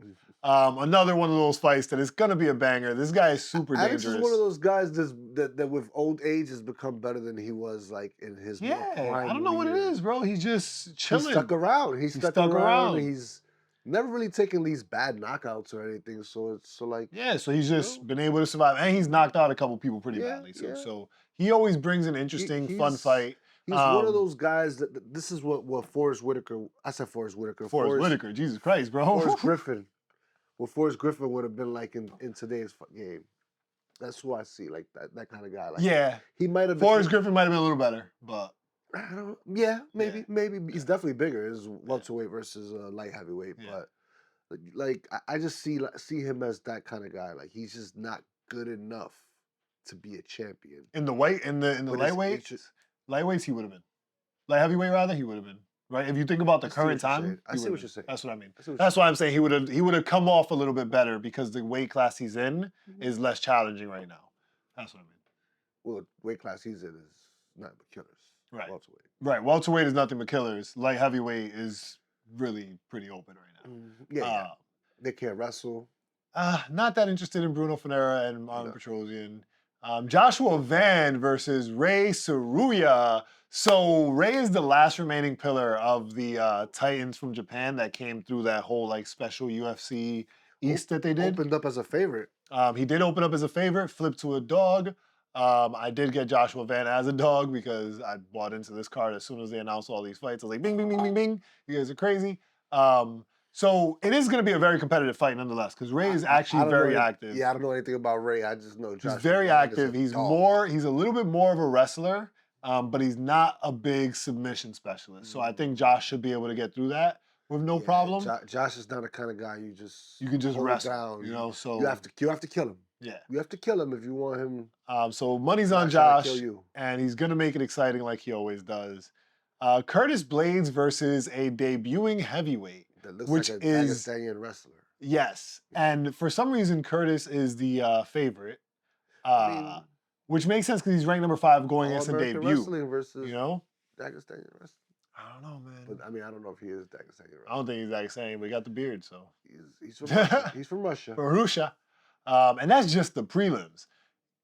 Another one of those fights that is gonna be a banger. This guy is super Alex dangerous. is one of those guys that with old age has become better than he was like in his more prime I don't know what it years. is, bro. He's just chilling. He stuck around. He stuck around. He's never really taken these bad knockouts or anything. So so he's just been able to survive, and he's knocked out a couple people pretty badly too. Yeah. So he always brings an interesting, fun fight. He's one of those guys that this is what Forrest Whitaker. I said Forrest Whitaker. Forrest Whitaker, Jesus Christ, bro. Forrest Griffin. What Forrest Griffin would have been like in today's game. That's who I see, like that kind of guy. Like, he might have. Forrest Griffin might have been a little better, but I don't. Yeah, maybe. He's definitely bigger. It's welterweight versus light heavyweight, but like I just see him as that kind of guy. Like he's just not good enough to be a champion. In the lightweights he would have been. Light heavyweight rather, he would have been. Right? If you think about the current time, I see what you're saying. That's what I mean. That's why I'm saying he would have come off a little bit better because the weight class he's in is less challenging right now. That's what I mean. Well, the weight class he's in is not but killers. Right. Welterweight. Right. Welterweight is nothing but killers. Light heavyweight is really pretty open right now. Yeah. They can't wrestle. Not that interested in Bruno Ferreira and Marlon Petrosian. Joshua Van versus Ray Saruya. So Ray is the last remaining pillar of the Titans from Japan that came through that whole like special UFC East that they did. Opened up as a favorite. He did open up as a favorite, flipped to a dog. I did get Joshua Van as a dog because I bought into this card as soon as they announced all these fights. I was like, bing, bing, bing, bing, bing. You guys are crazy. So it is going to be a very competitive fight nonetheless because Ray is actually very active. Yeah, I don't know anything about Ray. I just know Joshua. He's very active. He's a little bit more of a wrestler, but he's not a big submission specialist. So I think Josh should be able to get through that with no problem. Josh is not the kind of guy you can just wrestle down. You know, so you have to kill him. Yeah, you have to kill him if you want him. So money's on Josh, and he's gonna make it exciting like he always does. Curtis Blades versus a debuting heavyweight, that looks which like a is Dagestanian wrestler. Yes, and for some reason Curtis is the favorite, which makes sense because he's ranked number 5 going against a debut. Wrestling versus Dagestanian wrestling. I don't know, man. But I mean, I don't know if he is Dagestanian wrestling. I don't think he's Dagestanian, but he got the beard, so he's from Russia. He's from Russia. From Russia. And that's just the prelims.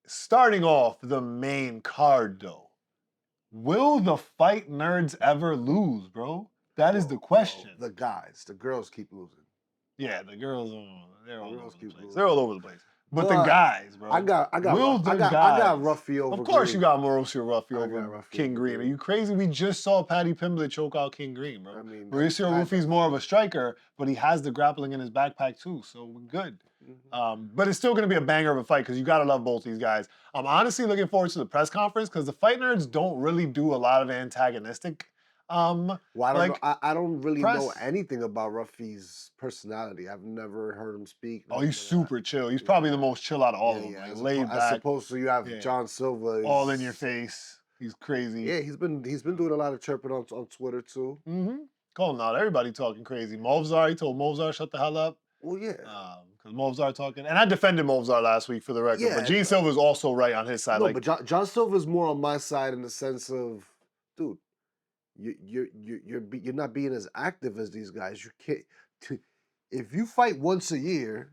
Starting off the main card, though. Will the fight nerds ever lose, bro? That is the question. The guys, the girls keep losing. Yeah, the girls, they're all over the place. They're all over the place. But the guys, bro. I got Ruffy over. Of course, Green. you got Mauricio Ruffy over King Green. Are you crazy? We just saw Paddy Pimblett choke out King Green, bro. I mean, Mauricio Ruffy's more of a striker, but he has the grappling in his backpack too, so we're good. But it's still going to be a banger of a fight because you got to love both these guys. I'm honestly looking forward to the press conference because the fight nerds don't really do a lot of antagonistic. I don't really know anything about Ruffy's personality. I've never heard him speak. Oh, he's super chill. He's probably the most chill out of all of them. Like, laid back. I suppose so. You have John Silva. All in your face. He's crazy. Yeah, he's been doing a lot of chirping on Twitter too. Calling out everybody talking crazy. Movzar, he told Movzar shut the hell up. Well, yeah. Because Movzar talking, and I defended Movzar last week for the record. Yeah, but Gene Silva's also right on his side. No, but John Silva's more on my side in the sense of, dude, you're not being as active as these guys. You can't. If you fight once a year,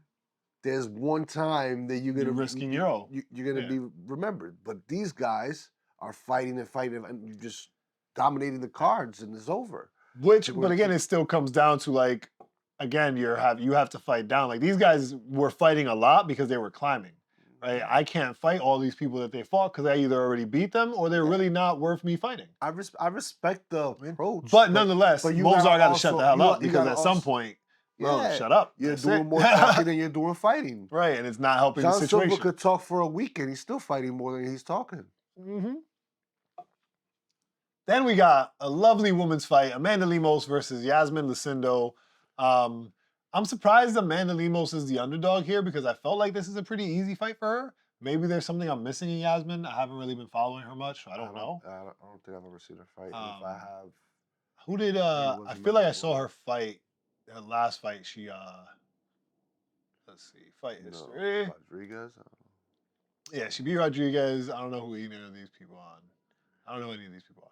there's one time that you're risking your own. You're gonna be remembered. But these guys are fighting and you're just dominating the cards, and it's over. But again, it still comes down to like, again, you have to fight down. Like these guys were fighting a lot because they were climbing. Right? I can't fight all these people that they fought because I either already beat them or they're really not worth me fighting. I respect the approach. But nonetheless, Movzar got to shut the hell up because at some point, shut up. You're doing more talking than you're doing fighting. Right, and it's not helping the situation. John Silva could talk for a week and he's still fighting more than he's talking. Then we got a lovely women's fight, Amanda Lemos versus Yasmin Lucindo. I'm surprised Amanda Lemos is the underdog here because I felt like this is a pretty easy fight for her. Maybe there's something I'm missing in Yasmin. I haven't really been following her much, so I don't know. I don't think I've ever seen her fight. If I have, who did? I feel like I saw her fight. Her last fight, she let's see, fight history. Rodriguez. Yeah, she beat Rodriguez. I don't know who any of these people on. I don't know any of these people on.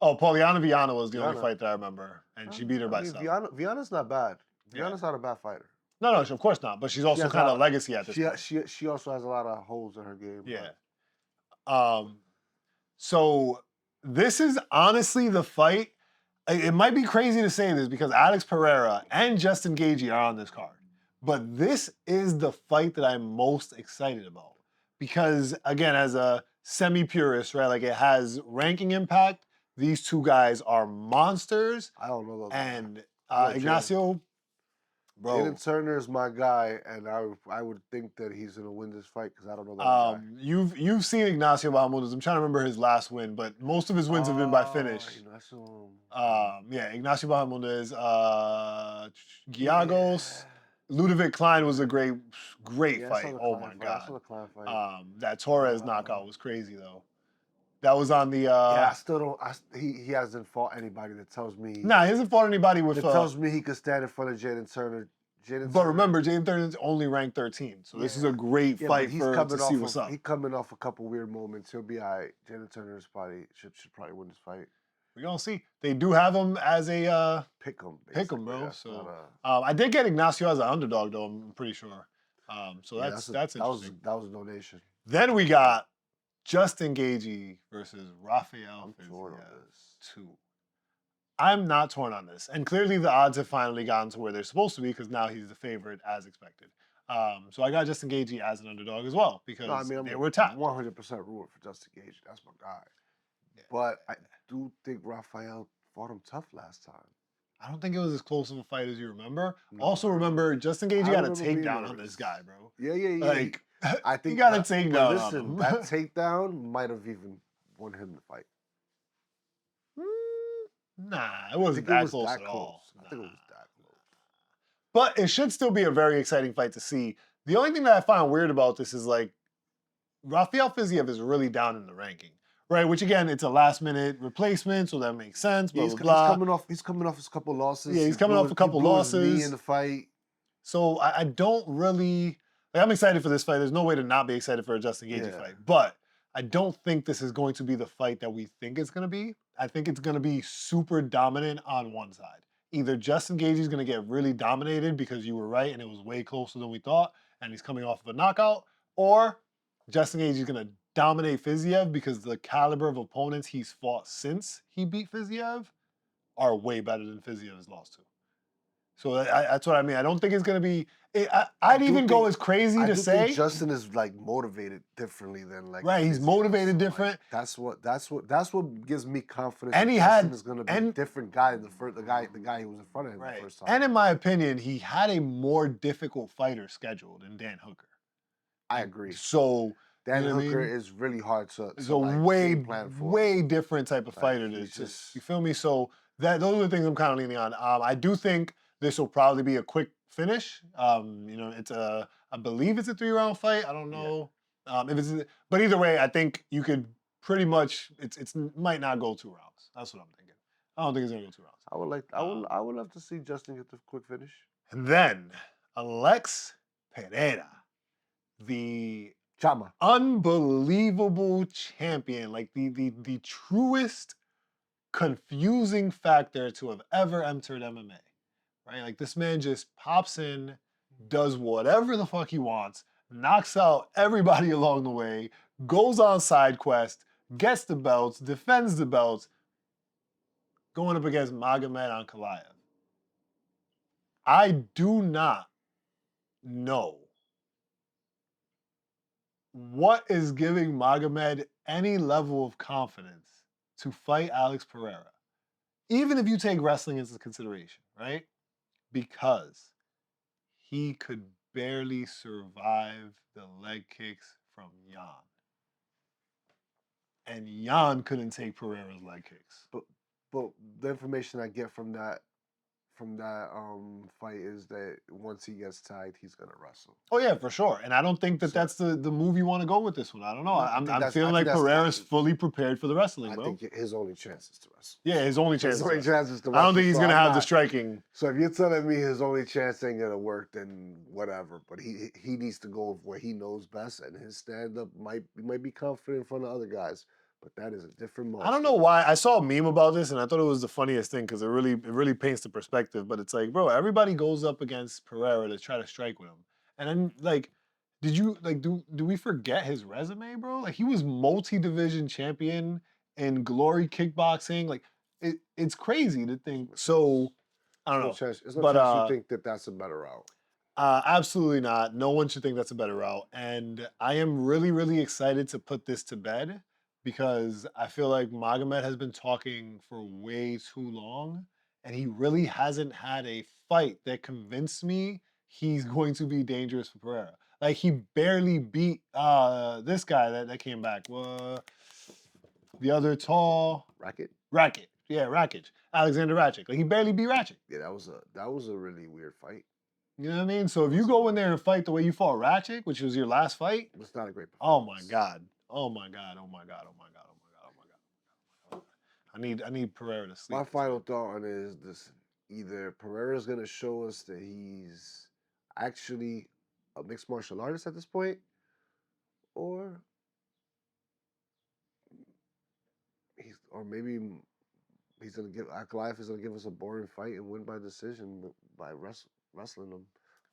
Oh, Poliana Viana was the only fight that I remember, and she beat her by sub. Viana's not bad. Viana's not a bad fighter. No, of course not. But she's also has kind a- of legacy at this point. She also has a lot of holes in her game. Yeah. So this is honestly the fight. It might be crazy to say this because Alex Pereira and Justin Gaethje are on this card, but this is the fight that I'm most excited about because, again, as a semi-purist, right, like it has ranking impact. These two guys are monsters, I don't know those. and I know Ignacio, bro. Jalin Turner is my guy, and I would think that he's gonna win this fight because I don't know that guy. You've seen Ignacio Bahamondes. I'm trying to remember his last win, but most of his wins have been by finish. Ignacio Bahamondes, Giagos, Ludovic Klein was a great fight. Oh my god! I saw the Klein fight. That Torres knockout was crazy though. That was on the. Yeah, I still don't. He hasn't fought anybody that tells me. Nah, he hasn't fought anybody with. That tells me he could stand in front of Jalin Turner. But remember, Jalin Turner is only ranked 13, so this is a great fight to see what's up. He's coming off a couple weird moments. He'll be all right. Jalin Turner should probably win this fight. We're gonna see. They do have him as a pick 'em, bro. That's so I did get Ignacio as an underdog though. I'm pretty sure. So that's interesting. That was a donation. Then we got Justin Gaethje versus Rafael Fiziev 2. I'm not torn on this, and clearly the odds have finally gotten to where they're supposed to be because now he's the favorite as expected. So I got Justin Gaethje as an underdog as well because they were tapped. 100% rooting for Justin Gaethje. That's my guy. Yeah. But I do think Rafael fought him tough last time. I don't think it was as close of a fight as you remember. No. Also, remember Justin Gaethje got a takedown on this guy, bro. Yeah. Like I think he got a takedown. Listen, that takedown might have even won him the fight. Nah, it wasn't that close at all. I think it was that close. But it should still be a very exciting fight to see. The only thing that I find weird about this is like Rafael Fiziev is really down in the ranking, right? Which again, it's a last-minute replacement, so that makes sense. Blah, blah, blah. He's coming off a couple losses. Yeah, he's coming off a couple losses. Knee in the fight. So I don't really. Like, I'm excited for this fight. There's no way to not be excited for a Justin Gaethje fight, but I don't think this is going to be the fight that we think it's going to be. I think it's going to be super dominant on one side. Either Justin Gaethje is going to get really dominated because you were right and it was way closer than we thought, and he's coming off of a knockout, or Justin Gaethje is going to dominate Fiziev because the caliber of opponents he's fought since he beat Fiziev are way better than Fiziev has lost to. So that's what I mean. I don't think it's going to be. I'd even go as crazy to say think Justin is like motivated differently than like. Right, he's motivated different. Like, that's what gives me confidence. And Justin is going to be a different guy than the guy who was in front of him the first time. And in my opinion, he had a more difficult fighter scheduled than Dan Hooker. I agree. So Dan Hooker is really hard to. It's a way different type of fighter. You feel me? So those are the things I'm kind of leaning on. I do think this will probably be a quick finish. It's I believe it's a 3-round fight. I don't know but either way, I think you could pretty much. It might not go 2 rounds. That's what I'm thinking. I don't think it's gonna go 2 rounds. I would love to see Justin get the quick finish. And then Alex Pereira, the Chama, unbelievable champion, like the truest confusing factor to have ever entered MMA. Right? Like this man just pops in, does whatever the fuck he wants, knocks out everybody along the way, goes on side quest, gets the belts, defends the belts, going up against Magomed Ankalaev. I do not know what is giving Magomed any level of confidence to fight Alex Pereira, even if you take wrestling into consideration, right? Because he could barely survive the leg kicks from Jan. And Jan couldn't take Pereira's leg kicks. But the information I get from that fight is that once he gets tied, he's gonna wrestle. Oh yeah, for sure. And I don't think that's the move you want to go with this one. I don't know. I'm feeling like Pereira's fully prepared for the wrestling, bro. I think his only chance is to wrestle. Yeah, his only chance. His only chance is to wrestle. I don't think he's gonna have the striking. So if you're telling me his only chance ain't gonna work, then whatever. But he needs to go where he knows best, and his stand up might be confident in front of other guys. But that is a different monster. I don't know why. I saw a meme about this, and I thought it was the funniest thing because it really paints the perspective. But it's like, bro, everybody goes up against Pereira to try to strike with him, and then like, did you like do we forget his resume, bro? Like he was multi-division champion in Glory Kickboxing. Like it's crazy to think. So I don't know, There's no but chance you think that that's a better route. absolutely not. No one should think that's a better route. And I am really excited to put this to bed because I feel like Magomed has been talking for way too long and he really hasn't had a fight that convinced me he's going to be dangerous for Pereira. Like he barely beat this guy that came back. The other tall Racket. Yeah, Rakic. Alexander Rakic. Like he barely beat Rakic. Yeah, that was a really weird fight. You know what I mean? So if you go in there and fight the way you fought Ratchik, which was your last fight, it's not a great oh performance. my God. Oh my God. Oh my God. Oh my God. Oh my God. Oh my God. I need Pereira to sleep. My final thought on it is this: either Pereira's gonna show us that he's actually a mixed martial artist at this point, or maybe he's gonna give Ankalaev is gonna give us a boring fight and win by decision by wrestling him.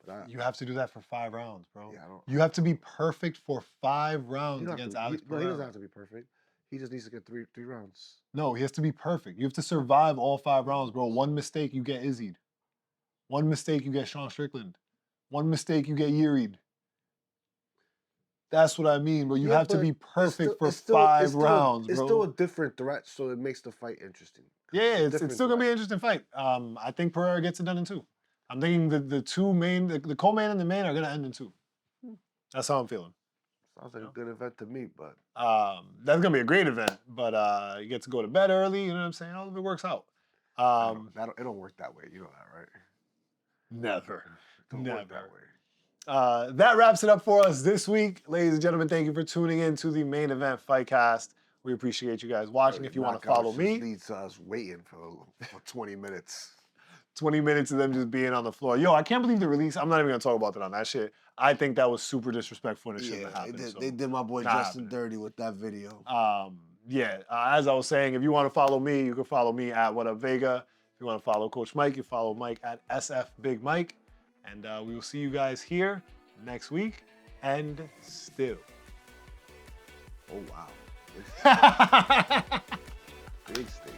But you have to do that for 5 rounds, bro. Yeah, you have to be perfect for 5 rounds against Alex Pereira. No, he doesn't have to be perfect. He just needs to get three rounds. No, he has to be perfect. You have to survive all 5 rounds, bro. One mistake, you get Izzied. One mistake, you get Sean Strickland. One mistake, you get Yuried. That's what I mean, bro. You have to be perfect for 5 rounds, bro. It's still a different threat, so it makes the fight interesting. Yeah, it's still gonna be an interesting fight. I think Pereira gets it done in 2. I'm thinking the co-main and the main are gonna end in 2. That's how I'm feeling. Sounds like a good event to me, but that's gonna be a great event. But you get to go to bed early. You know what I'm saying? All of it works out. it don't work that way. You know that, right? Never. Work that way. That wraps it up for us this week. Ladies and gentlemen, thank you for tuning in to the Main Event Fightcast. We appreciate you guys watching. If you want to follow me. Leads to us waiting for 20 minutes. 20 minutes of them just being on the floor. Yo, I can't believe the release. I'm not even going to talk about that on that shit. I think that was super disrespectful and it shouldn't have happened. They did my boy Justin dirty with that video. As I was saying, if you want to follow me, you can follow me at What Up Vega. If you want to follow Coach Mike, you follow Mike at SF Big Mike. And we will see you guys here next week and still. Oh, wow. Big state.